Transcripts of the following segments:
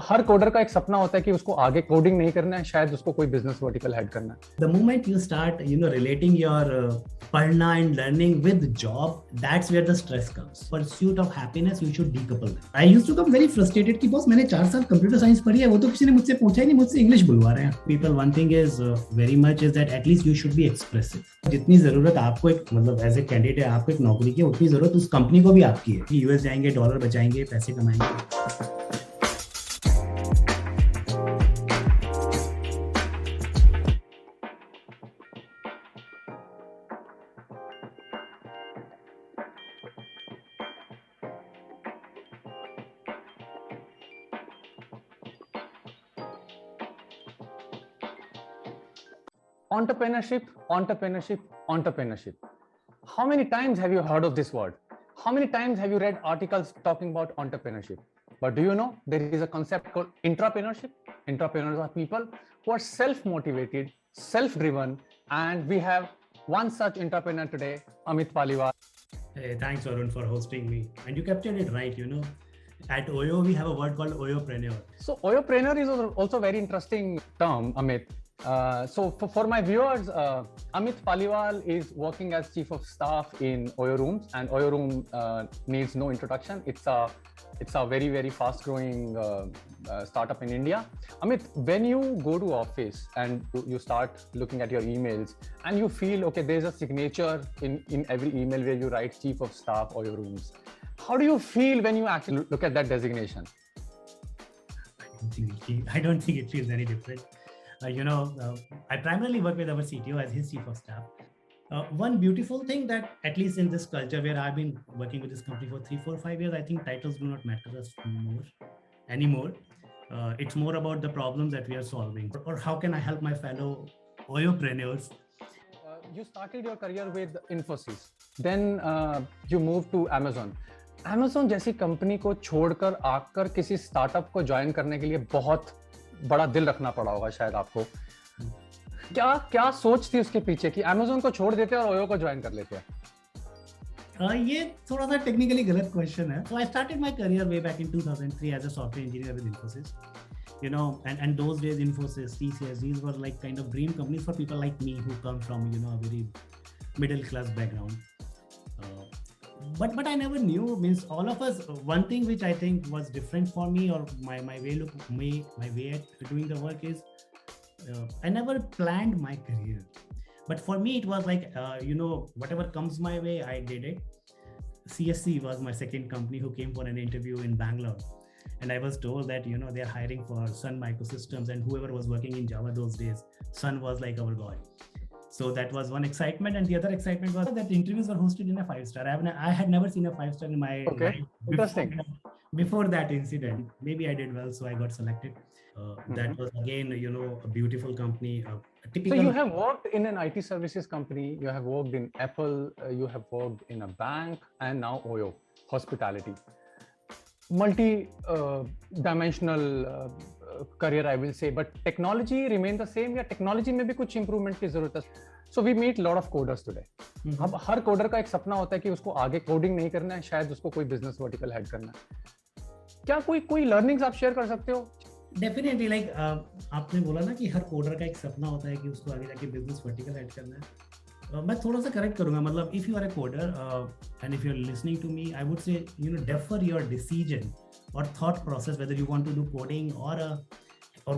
हर coder का एक सपना होता है कि उसको आगे कोडिंग नहीं करना है, शायद उसको कोई बिजनेस वर्टिकल हेड करना है. The moment you start, relating your padna and learning with job, that's where the stress comes. Pursuit of happiness, you should decouple them. I used to become very frustrated कि boss मैंने 4 साल computer science पढ़ी है, वो तो किसी ने मुझसे पूछा ही नहीं, मुझसे इंग्लिश बुलवा रहे हैं. People, one thing is very much is that at least you should be expressive. जितनी जरूरत आपको एक मतलब एज ए कैंडिडेट आपको एक नौकरी की, उतनी जरूरत उस कंपनी को भी आपकी है कि यूएस जाएंगे, डॉलर बचाएंगे, पैसे कमाएंगे. Entrepreneurship, entrepreneurship, entrepreneurship. How many times have you heard of this word? How many times have you read articles talking about entrepreneurship? But do you know there is a concept called intrapreneurship? Intrapreneurs are people who are self-motivated, self-driven, and we have one such entrepreneur today, Amit Paliwal. Hey, thanks Varun for hosting me. And you captured it right, At OYO, we have a word called OYOpreneur. So OYOpreneur is also a very interesting term, Amit. So for my viewers, Amit Paliwal is working as Chief of Staff in OYO Rooms, and OYO Room needs no introduction. It's a very, very fast growing startup in India. Amit, when you go to office and you start looking at your emails and you feel, okay, there's a signature in every email where you write Chief of Staff OYO Rooms. How do you feel when you actually look at that designation? I don't think it feels any different. I primarily work with our CTO as his chief of staff. One beautiful thing that, at least in this culture where I've been working with this company for 3, 4, 5 years, I think titles do not matter us anymore. It's more about the problems that we are solving, or how can I help my fellow OYOpreneurs. You started your career with Infosys, then you moved to Amazon. Amazon जैसी company को छोड़कर आकर किसी startup को join करने के लिए बहुत बड़ा दिल रखना पड़ा होगा शायद आपको. क्या सोच थी उसके पीछे कि Amazon को छोड़ देते और OYO को ज्वाइन कर लेते हैं? ये थोड़ा सा टेक्निकली गलत क्वेश्चन है. So I started my career way back in 2003 as a software engineer with Infosys. And those days Infosys, TCS, these were like kind of dream companies for people like me who come from a very middle class background. But I never knew, means all of us, one thing which I think was different for me, or my way at doing the work is I never planned my career. But for me it was like whatever comes my way, I did it. CSC was my second company who came for an interview in Bangalore, and I was told that they're hiring for Sun Microsystems, and whoever was working in Java those days, Sun was like our god. So that was one excitement, and the other excitement was that the interviews were hosted in a 5-star. I had never seen a 5-star in my life. Interesting. Before that incident, maybe I did well, so I got selected. That was again, a beautiful company. So you have worked in an IT services company, you have worked in Apple, you have worked in a bank, and now OYO, hospitality. Multi-dimensional career, I will say, but technology remain the same, या technology में भी कुछ improvement की जरूरत है? So we meet lot of coders today. अब हर coder का एक सपना होता है कि उसको आगे coding नहीं करना है, शायद उसको कोई business vertical head करना है. क्या कोई learnings आप share कर सकते हो? Definitely, like आपने बोला ना कि हर कोडर का एक सपना होता है कि उसको आगे जाके बिजनेस वर्टिकल हेड करना है. मैं थोड़ा सा करेक्ट करूंगा, मतलब if you are a coder and if you are listening to me, I would say defer your decision or thought process whether you want to do coding or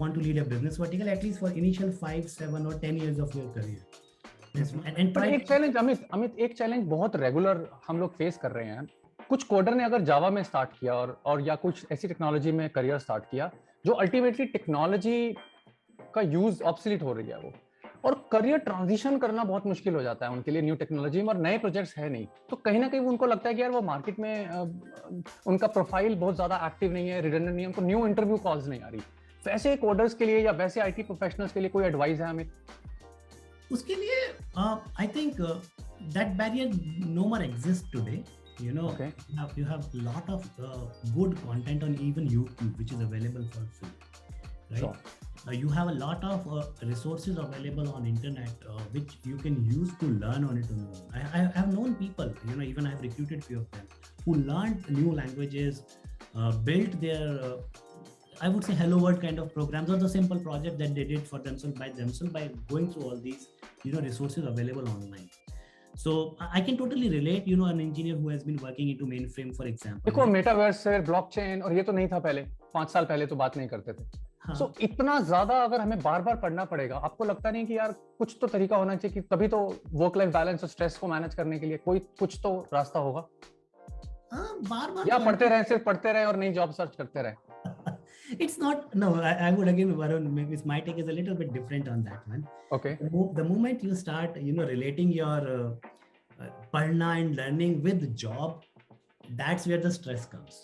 want to lead a business vertical, at least for initial 5, 7 or 10 years of your career. पर एक challenge Amit एक challenge बहुत regular हम लोग face कर रहे हैं. कुछ कोडर ने अगर जावा में स्टार्ट किया और या कुछ ऐसी टेक्नोलॉजी में करियर स्टार्ट किया जो अल्टीमेटली टेक्नोलॉजी का यूज ऑब्सोलीट हो रही है, वो और करियर ट्रांजिशन करना बहुत मुश्किल हो जाता है उनके लिए न्यू टेक्नोलॉजी में, और नए प्रोजेक्ट्स है नहीं, तो कहीं ना कहीं उनको लगता है कि यार वो मार्केट में उनका प्रोफाइल बहुत ज्यादा एक्टिव नहीं है, रिडंडेंट नहीं है, उनको न्यू इंटरव्यू कॉल्स नहीं आ रही. वैसे कोडर्स के लिए या वैसे आईटी प्रोफेशनल्स के लिए कोई एडवाइस है हमें? उसके लिए I think that barrier no more exist today. You have a lot of good content on even YouTube, which is available for free, right? Sure. You have a lot of resources available on internet, which you can use to learn on it. I have known people, even I have recruited few of them who learned new languages, built their I would say hello world kind of programs, or the simple project that they did for themselves by going through all these, resources available online. So I can totally relate, an engineer who has been working into mainframe, for example. देखो metaverse, blockchain और ये तो नहीं था पहले, 5 साल पहले तो बात नहीं करते थे. हाँ. So इतना ज्यादा अगर हमें बार बार पढ़ना पड़ेगा, आपको लगता नहीं कि यार कुछ तो तरीका होना चाहिए कि तभी तो वर्क लाइफ बैलेंस और स्ट्रेस को मैनेज करने के लिए कुछ तो रास्ता होगा? बार या पढ़ते रहे, सिर्फ पढ़ते रहे और नई जॉब सर्च करते रहे? It's not, no, I would again, Varun, maybe my take is a little bit different on that one. Okay. The moment you start, relating your padna and learning with job, that's where the stress comes.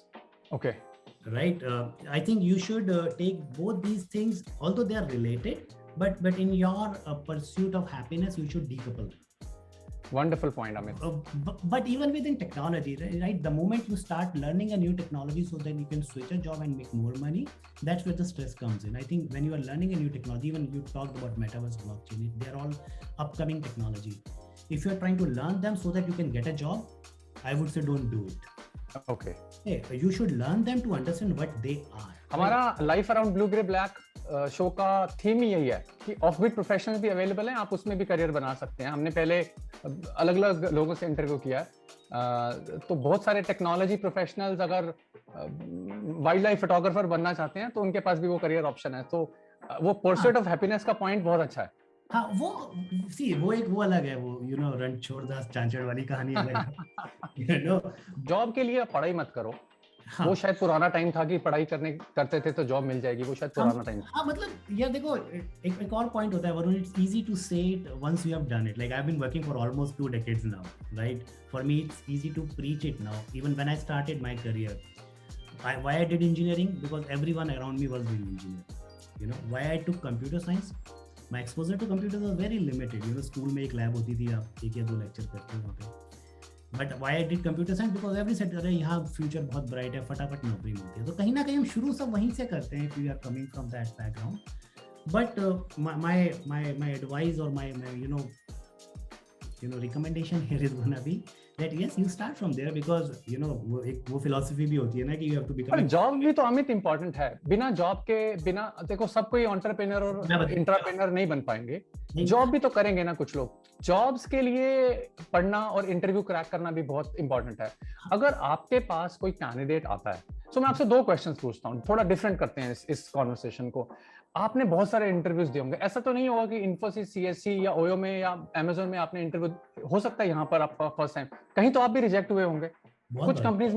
Okay. Right. I think you should take both these things, although they are related, but in your pursuit of happiness, you should decouple them. Wonderful point, Amit. But even within technology, right? The moment you start learning a new technology so that you can switch a job and make more money, that's where the stress comes in. I think when you are learning a new technology, even you talked about metaverse, blockchain, they're all upcoming technology. If you're trying to learn them so that you can get a job, I would say don't do it. Okay. Hey, you should learn them to understand what they are. हमारा life around blue grey black show का theme ही यही है कि off beat professionals भी available हैं, आप उसमें भी करियर बना सकते हैं. हमने पहले अलग अलग लोगों से इंटरव्यू किया है, तो बहुत सारे टेक्नोलॉजी प्रोफेशनल्स अगर वाइल्ड लाइफ फोटोग्राफर बनना चाहते हैं तो उनके पास भी वो करियर ऑप्शन है. तो वो परस्यूट ऑफ हैप्पीनेस का पॉइंट बहुत अच्छा है. हाँ, वो अलग है, वो रन छोड़ दास चांचड़ वाली कहानी अलग. जॉब के लिए पढ़ाई मत करो. हाँ. वो शायद पुराना टाइम था कि पढ़ाई करते थे तो जॉब मिल जाएगी, वो शायद पुराना टाइम था. हाँ, मतलब यार देखो, एक और पॉइंट होता है Varun, it's easy to say it once you have done it. Like I have been working for almost 2 decades now, right? For me it's easy to preach it now. Even when I started my career, why I did engineering, because everyone around me was doing engineer. Why I took computer science, my exposure to computers was very limited. School में एक lab होती थी, आप 1 या 2 lecture करते हो वहाँ पे. But why I did computer science, because every set, अरे यहाँ फ्यूचर बहुत ब्राइट है, फटाफट नौकरी मिलती है. तो कहीं ना कहीं हम शुरू सब वहीं से करते हैं, we are coming from that background. But my advice और my recommendation here is gonna be that yes, you start from there, because वो philosophy भी होती है ना कि you have to become. पर जॉब भी तो अमित इम्पोर्टेंट है. बिना जॉब के, बिना देखो सब कोई एंटरप्रेन्योर और इंट्राप्रेन्योर नहीं बन पाएंगे. जॉब भी तो करेंगे ना कुछ लोग. जॉब्स के लिए पढ़ना और इंटरव्यू क्रैक करना भी बहुत इंपॉर्टेंट है. अगर आपके पास कोई कैंडिडेट आता है, तो मैं आपसे 2 क्वेश्चंस पूछता हूँ, थोड़ा डिफरेंट करते हैं इस कॉन्वर्सेशन को. आपने बहुत सारे इंटरव्यूज दिए होंगे, ऐसा तो नहीं होगा कि इन्फोसिस, सीएससी या ओयो में या अमेज़न में आपने इंटरव्यू, हो सकता है यहाँ पर आपका फर्स्ट टाइम, कहीं तो आप भी रिजेक्ट हुए होंगे. कुछ कंपनीज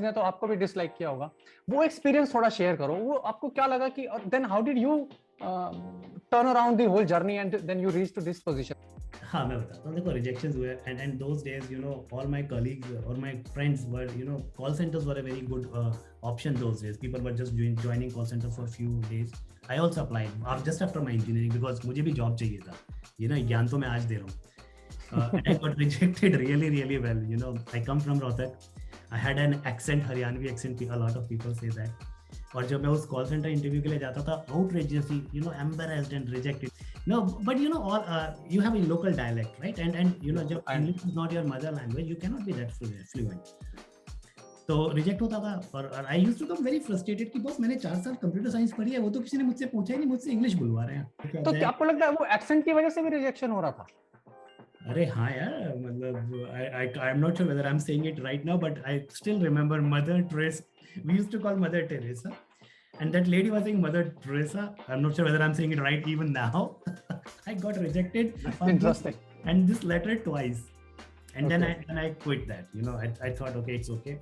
ने तो आपको भी डिसलाइक किया होगा. वो एक्सपीरियंस थोड़ा शेयर करो. वो आपको क्या लगा कि then how did you turn around the whole journey and then you reach to this position? हाँ, मैं बताता हूँ. देखो, रिजेक्शंस हुए, and those days all my colleagues और my friends were, call centres were a very good option those days. People were just joining call centres for few days. I also applied just after my engineering, because मुझे भी job चाहिए था. ज्ञान तो मैं आज दे रहा हूँ. And I got rejected really, really well. I come from Rohtak. I had an accent, Haryanvi accent. A lot of people say that. और जब मैं उस कॉल सेंटर इंटरव्यू के लिए जाता था, outrageously, embarrassed and rejected. No, but all you have a local dialect, right? And जब English is not your mother language, you cannot be that fluent. तो रिजेक्ट होता था. और I used to come very frustrated कि boss, मैंने 4 साल computer science पढ़ी है, वो तो किसी ने मुझसे पूछा ही नहीं, मुझसे इंग्लिश बुलवा रहे हैं. तो क्या आपको लगता है वो एक्सेंट की वजह से भी रिजेक्शन हो रहा था? अरे हाँ यार, मतलब I am not sure whether I am saying it right now, but I still remember Mother Teresa. We used to call Mother Teresa, and that lady was saying Mother Teresa. I'm not sure whether I'm saying it right even now. I got rejected. Interesting. And this letter twice. And then I quit that. I thought, okay, it's okay.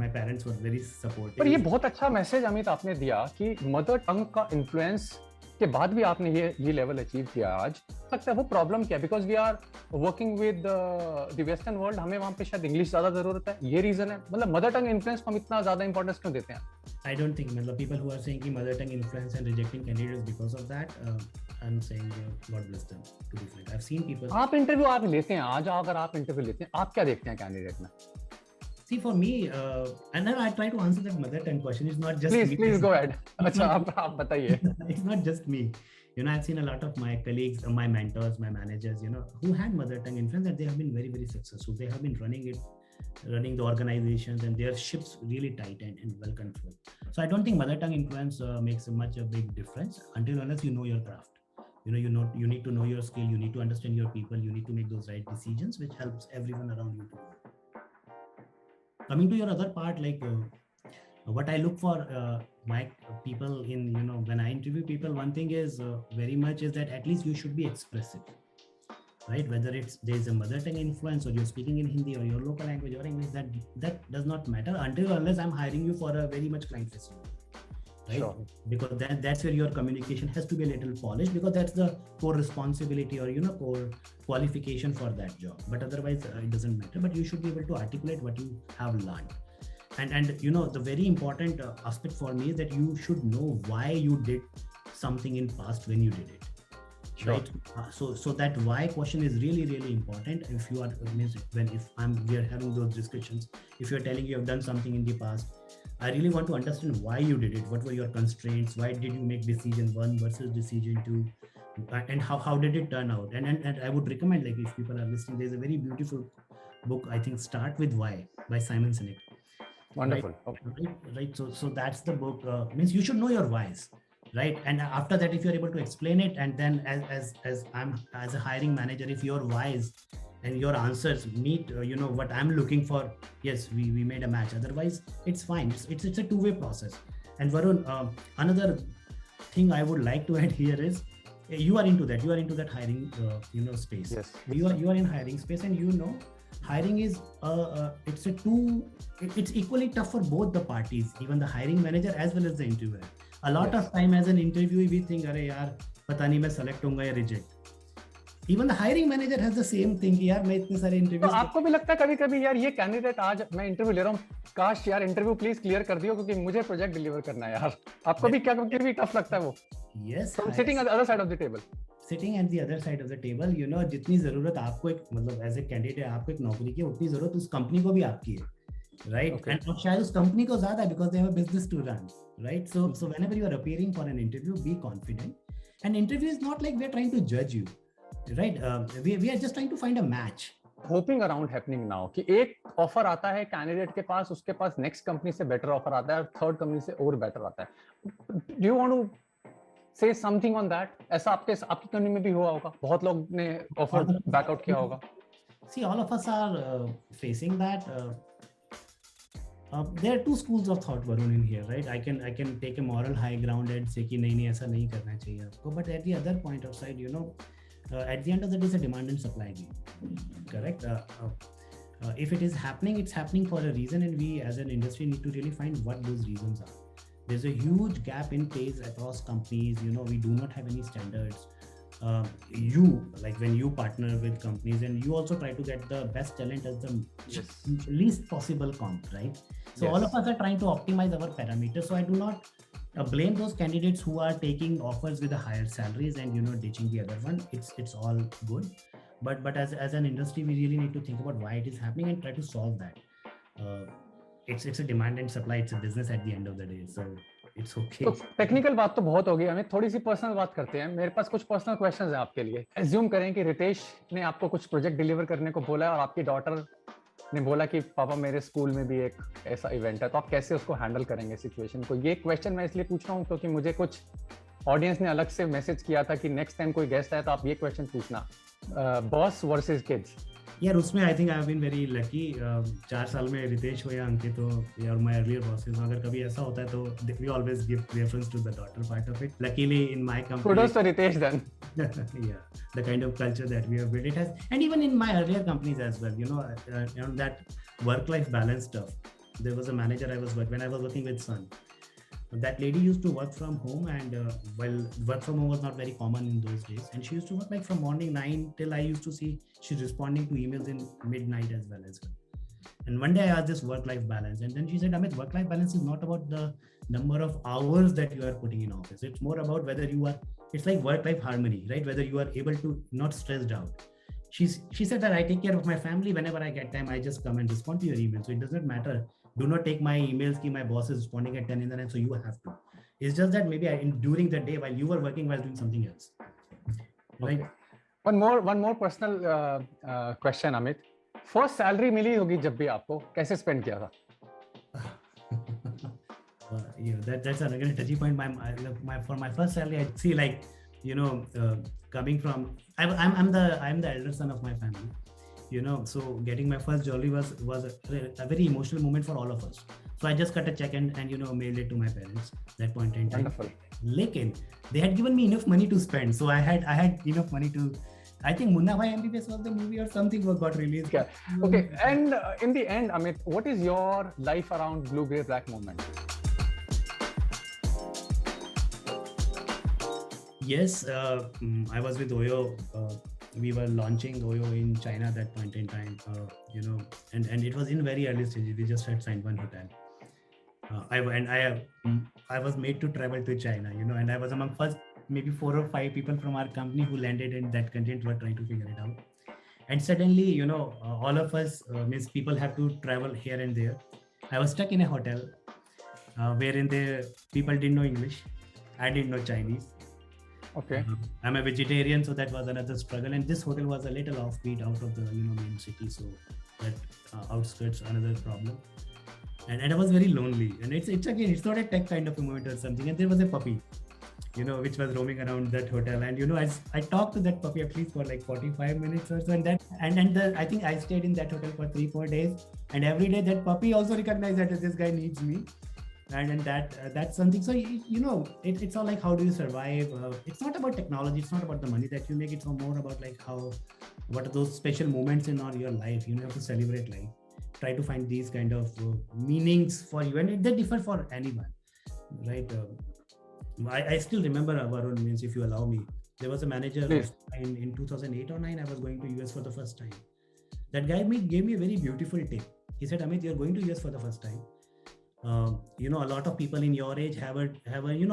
My parents were very supportive. पर ये बहुत अच्छा message Amit आपने दिया कि mother tongue का influence के बाद भी आपने ये लेवल अचीव किया आज. लगता है वो प्रॉब्लम क्या है? Because we are working with the western world, हमें वहाँ पे शायद इंग्लिश ज्यादा जरूरत है. ये रीजन है? मतलब मदर टंग इन्फ्लुएंस को हम इतना ज्यादा इंपॉर्टेंस क्यों देते हैं? I don't think, मतलब people who are saying कि mother tongue influence and rejecting candidates because of that, I'm saying God bless them, to be frank. I've seen people. आप इंटरव्यू आप लेते हैं, आज अगर आप इंटरव्यू लेते हैं, आप क्या देखते हैं कैंडिडेट में? See, for me, and then I try to answer that mother tongue question. It's not just me. Please go ahead. अच्छा, आप बताइए. It's not just me. I've seen a lot of my colleagues, my mentors, my managers, who had mother tongue influence, and they have been very, very successful. They have been running it running the organizations, and their ships really tight and well controlled. So I don't think mother tongue influence makes a big difference until unless you know your craft. You need to know your skill, you need to understand your people, you need to make those right decisions, which helps everyone around you to grow. Coming to your other part, like what I look for my people in, when I interview people, one thing is very much is that at least you should be expressive, right? Whether there's a mother tongue influence, or you're speaking in Hindi or your local language or English, that does not matter until unless I'm hiring you for a very much client facing, right? Sure. Because that's where your communication has to be a little polished, because that's the core responsibility or core qualification for that job. But otherwise it doesn't matter, but you should be able to articulate what you have learned. And the very important aspect for me is that you should know why you did something in past when you did it. Sure. Right? So that why question is really, really important. If you are we are having those discussions, if you're telling you have done something in the past, I really want to understand why you did it. What were your constraints? Why did you make decision 1 versus decision 2? And how did it turn out? And I would recommend, like, if people are listening, there's a very beautiful book, I think, Start With Why by Simon Sinek. Wonderful. Right? Okay. Right. So that's the book. Means you should know your whys, right? And after that, if you're able to explain it, and then as a hiring manager, if your whys and your answers meet, what I'm looking for, yes, we made a match. Otherwise, it's fine. It's a two-way process. And Varun, another thing I would like to add here is, you are into that hiring, space. Yes. You are in hiring space, and hiring is it's equally tough for both the parties, even the hiring manager as well as the interviewer. A lot of time as an interviewee, we think, "Arey yaar, pata nahi main select hounga ya reject." Even the hiring manager has the same thing, यार मैं इतने सारे interviews. तो आपको भी लगता है कभी-कभी यार ये कैंडिडेट आज मैं इंटरव्यू ले रहा हूँ, काश यार इंटरव्यू प्लीज क्लियर कर दियो क्योंकि मुझे प्रोजेक्ट डिलीवर करना है यार। आपको भी क्या कभी टफ लगता है वो? Yes. Sitting at the other side of the table. Sitting at the other side of the table, जितनी जरूरत आपको एक मतलब एज ए कैंडिडेट आपको एक नौकरी की, उतनी जरूरत उस कंपनी को भी आपकी है, right? And शायद उस कंपनी को ज्यादा है, because they have a business to run, right? So whenever you are appearing for an interview, be confident. And interview is not like we are trying to judge you, right? We are just trying to find a match. Hopping around happening now कि एक offer आता है candidate के पास, उसके पास next company से better offer आता है और थर्ड कंपनी से और बेटर आता है। Do you want to say something on that? ऐसा आपकी कंपनी में भी हुआ होगा, बहुत लोग ने ऑफर बैक आउट किया होगा। See, all of us are facing that. There are two schools of thought, Varun, in here, right? I can take a moral high ground and say कि नहीं ऐसा नहीं करना चाहिए आपको, but at the other point of side, at the end of the day, it's a demand and supply game, correct? If it is happening, it's happening for a reason, and we as an industry need to really find what those reasons are. There's a huge gap in pays across companies. We do not have any standards. When you partner with companies, and you also try to get the best talent as the least possible comp, right? So all of us are trying to optimize our parameters. So I do not blame those candidates who are taking offers with the higher salaries and ditching the other one. It's all good, but as an industry, we really need to think about why it is happening and try to solve that. It's a demand and supply. It's a business at the end of the day, so it's okay. तो technical बात तो बहुत होगी, हमें थोड़ी सी personal बात करते हैं। मेरे पास कुछ पर्सनल क्वेश्चंस हैं आपके लिए। एज्यूम करें कि रितेश ने आपको कुछ प्रोजेक्ट डिलीवर करने को बोला और आपकी डॉटर ने बोला कि पापा मेरे स्कूल में भी एक ऐसा इवेंट है, तो आप कैसे उसको हैंडल करेंगे सिचुएशन को? ये क्वेश्चन मैं इसलिए पूछ रहा हूँ क्योंकि मुझे कुछ ऑडियंस ने अलग से मैसेज किया था कि नेक्स्ट टाइम कोई गेस्ट आए तो आप ये क्वेश्चन पूछना, बॉस वर्सेस किड्स। यार उसमें I think I have been very lucky. 4 साल में रितेश हो या अंकित हो या माय अर्लियर बॉसेस, अगर कभी ऐसा होता है तो we always give reference to the daughter part of it. Luckily in my company, kudos to Ritesh then. Yeah, the kind of culture that we have built, it has, and even in my earlier companies as well, that work life balance stuff. There was a manager when I was working with Sun. That lady used to work from home, and work from home was not very common in those days, and she used to work like from morning 9 till I used to see she's responding to emails in midnight as well. And one day I asked this work-life balance, and then she said, Amit, work-life balance is not about the number of hours that you are putting in office. It's more about whether it's like work-life harmony, right? Whether you are able to not stressed out. She said that I take care of my family. Whenever I get time, I just come and respond to your email. So it doesn't matter. Do not take my emails ki my boss is responding at 10 in the night, so you have to. It's just that maybe during the day while you were working, while doing something else. Right? Okay. One more personal question, Amit. First salary मिली होगी जब भी आपको, कैसे spend किया था? That's another touchy point. For my first salary, I see like coming from I'm the elder son of my family. So getting my first jewelry was a very emotional moment for all of us. So I just cut a check and mailed it to my parents that point in time. Wonderful. Lekin they had given me enough money to spend, so I had enough money to. I think Munna Bhai MBBS was the movie or something got released. Yeah. Okay. And in the end, Amit, what is your life around blue, gray, black movement? Yes, I was with Oyo. We were launching Oyo in China at that point in time, and it was in very early stages. We just had signed one hotel. I was made to travel to China, and I was among first maybe 4 or 5 people from our company who landed in that country and were trying to figure it out. And suddenly, all of us means people have to travel here and there. I was stuck in a hotel wherein the people didn't know English. I didn't know Chinese. Okay. I'm a vegetarian, so that was another struggle. And this hotel was a little offbeat out of the main city, so that outskirts another problem. And I was very lonely. And it's not a tech kind of a moment or something. And there was a puppy, which was roaming around that hotel. And I talked to that puppy at least for like 45 minutes or so. And I think I stayed in that hotel for 3-4 days. And every day that puppy also recognized that this guy needs me. And that's something. So it's all like, how do you survive? It's not about technology. It's not about the money that you make. It's more about like what are those special moments in your life. You have to celebrate life. Try to find these kind of meanings for you, and they differ for anyone, right? I still remember, Varun, means if you allow me, there was a manager in 2008 or 9. I was going to US for the first time. That guy gave me a very beautiful tip. He said, Amit, you're going to US for the first time. A lot of people in your age have a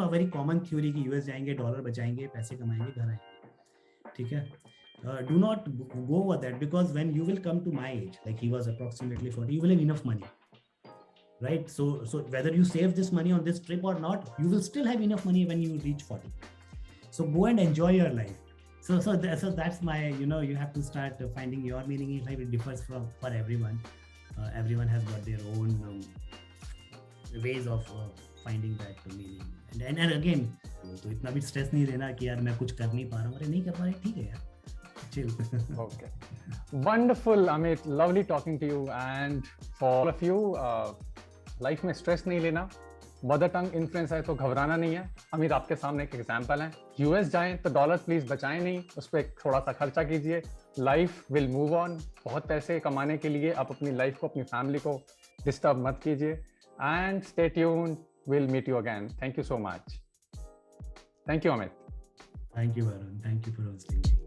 very common theory कि US जाएंगे, dollar बचाएंगे, पैसे कमाएंगे, घर आएंगे, ठीक है? Do not go over that, because when you will come to my age, like he was approximately 40, you will have enough money, right? So whether you save this money on this trip or not, you will still have enough money when you reach 40. So go and enjoy your life. So that's my, you have to start finding your meaning in life. It differs for everyone. Everyone has got their own ways of finding that meaning. And again, तो इतना भी stress नहीं लेना कि यार मैं कुछ कर नहीं पा रहा हूँ, अरे नहीं कर पा रहे, ठीक है यार. Chill. Okay. Wonderful, Amit. Lovely talking to you. And for all of you, life में stress नहीं लेना. मदर टंग इन्फ्लुएंस है तो घबराना नहीं है. अमित आपके सामने एक एग्जांपल है. यूएस जाएं तो डॉलर प्लीज बचाएं नहीं, उस पर थोड़ा सा खर्चा कीजिए. Life will move on. बहुत पैसे कमाने के लिए आप अपनी लाइफ को, अपनी फैमिली को डिस्टर्ब मत कीजिए. And stay tuned. We'll meet you again. Thank you so much. Thank you, Amit. Thank you, Varun. Thank you for hosting me.